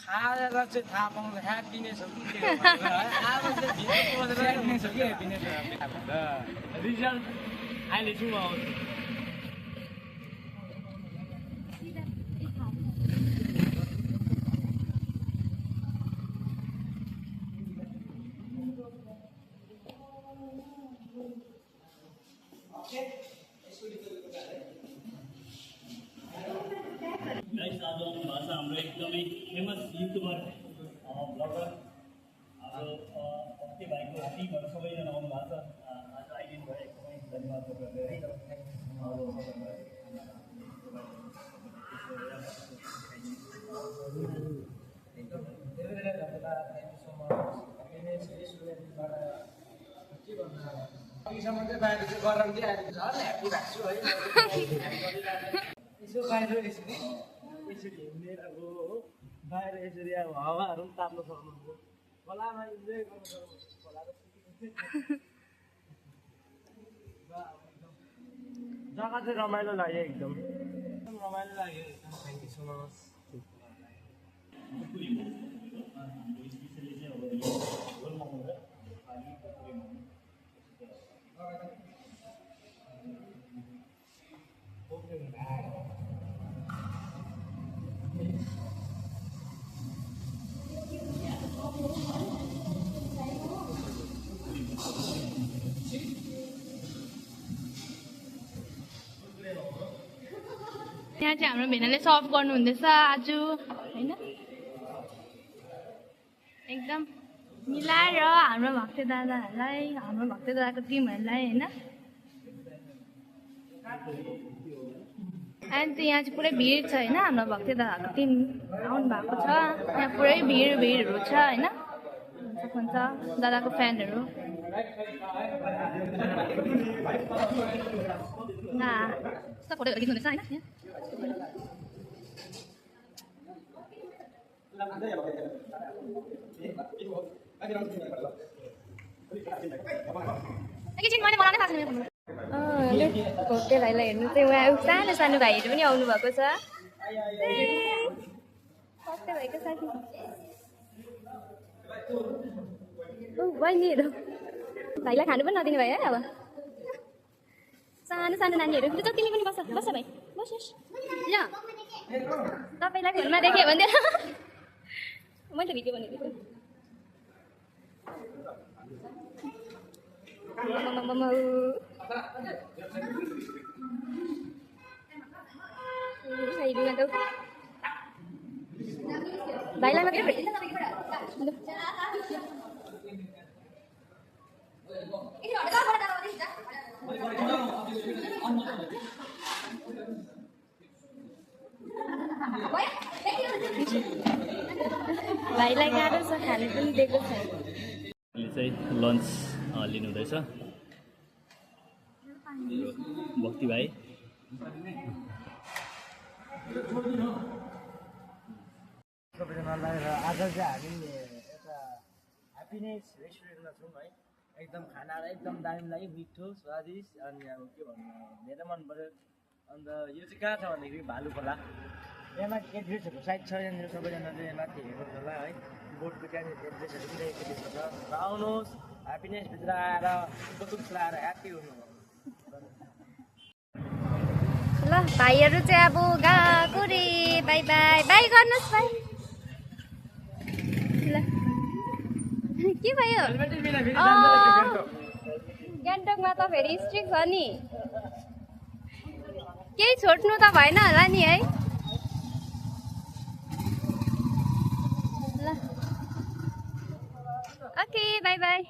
खाएर चाहिँ थाहा पाउँछ ह्याप्पिनेस हो कि के हो भनेर है। अब चाहिँ भित्र बसेर ह्याप्पिनेस हो कि ह्याप्पिनेस हो रिजल्ट अहिले जुन आउँछ गाइस आज आउनु भएको छ हाम्रो एकदमै फेमस युट्युबर ब्लगर हाम्रो भक्ति भाइको टिमहरू सबैजना आउनु भएको छ। आज आइदिनु भयो एकदमै धन्यवाद तपाईँहरूलाई है। एकदम धेरै धेरै धन्यवाद। Thank you so much. Happiness रेस्टुरेन्टबाट के भन्नु अब अहिलेसम्म चाहिँ बाहिर चाहिँ गरम चाहिँ अहिले झन् ह्याप्पी भएको छु है। यसो बाहिर यसरी हिँडेर गयो हो बाहिर यसरी अब हावाहरू पनि ताप्नु सक्नुहुन्छ खोलामा इन्जोय गर्नु सक्नुहुन्छ खोलाको जग्गा चाहिँ रमाइलो लाग्यो एकदम रमाइलो लाग्यो एकदम। Thank you so much. यहाँ चाहिँ हाम्रो भेनाले सर्भ गर्नुहुँदैछ आज होइन एकदम मिलाएर हाम्रो भक्ते दादाहरूलाई हाम्रो भक्ते दादाको टिमहरूलाई होइन। अनि यहाँ चाहिँ पुरै भिड छ होइन हाम्रो भक्ते दादाको टिम आउनु भएको छ। यहाँ पुरै भिडहरू छ होइन सक्नुहुन्छ दादाको फ्यानहरू फोटोहरू खिच्नुहुँदैछ होइन। एकैछिन मैले बनाउनै थाहा छैन भक्ते भाइलाई हेर्नु चाहिँ उहाँ सानो सानो भाइहरू पनि आउनु भएको छ। भक्ते भाइको साथी बहिनीहरू भाइलाई खानु पनि नदिने भयो है। अब सानो सानो नानीहरू तिमी पनि बस बस भाइ बस ल तपाईँलाई फोनमा देखेँ भन्दै मैले भिडियो बनाइदिएको भाइलाई मात्रै भाइलाई गाह्रो छ खाने पनि दिएको छैन। अहिले चाहिँ लन्च लिनुहुँदैछ भक्ति भाइ। सबैजनालाई र आज चाहिँ हामी यता ह्याप्पिनेस रेस्टुरेन्टमा छौँ है। एकदम खानाहरू एकदम दामी लाग्यो मिठो स्वादिष्ट अनि अब के भन्नु धेरै मन पऱ्यो। अन्त यो चाहिँ कहाँ छ भन्दाखेरि भालु खोला यहाँ माथि एड्रेसहरू साइड छ। यहाँनिर सबैजना चाहिँ माथि हेर्नुहोस् होला है बोर्डको त्यहाँनिर एड्रेसहरू पनि लेखेको छ। र आउनुहोस् ह्याप्पिनेसभित्र आएर फोटो खिचाएर ह्याप्पी हुनु। ल भाइहरू चाहिँ अब गएको रे बाई बाई बाई गर्नुहोस् भाइ। ल के भयो गान्तोकमा त फेरि स्ट्रिक्ट छ नि केही छोड्नु त भएन होला नि है। ल ओके बाई बाई।